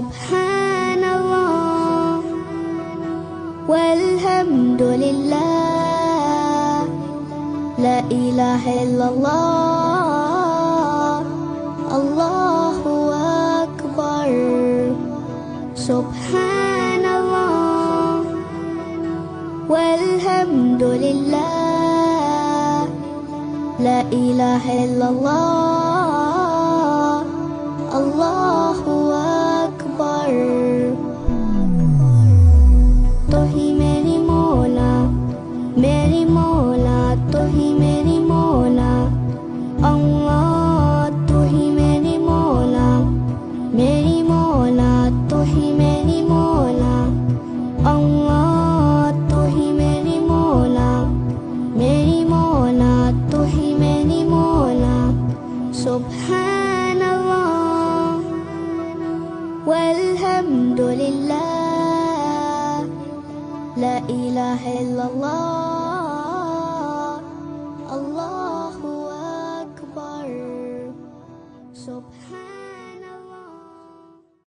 Subhanallah walhamdulillah, la ilaha illallah, Allahu akbar. Subhanallah walhamdulillah, la ilaha illallah, Allahu akbar. तो ही मेरी मौला, मेरी मौला, तो ही मेरी मौला, अल्लाह तो ही मेरी मौला, मेरी मौला, तो ही मेरी मौला, अल्लाह तो ही मेरी मौला, मेरी मौला, तो ही मेरी मौला. Subhanallah walhamdulillah, la ilaha illallah, Allahu akbar. Subhanallah.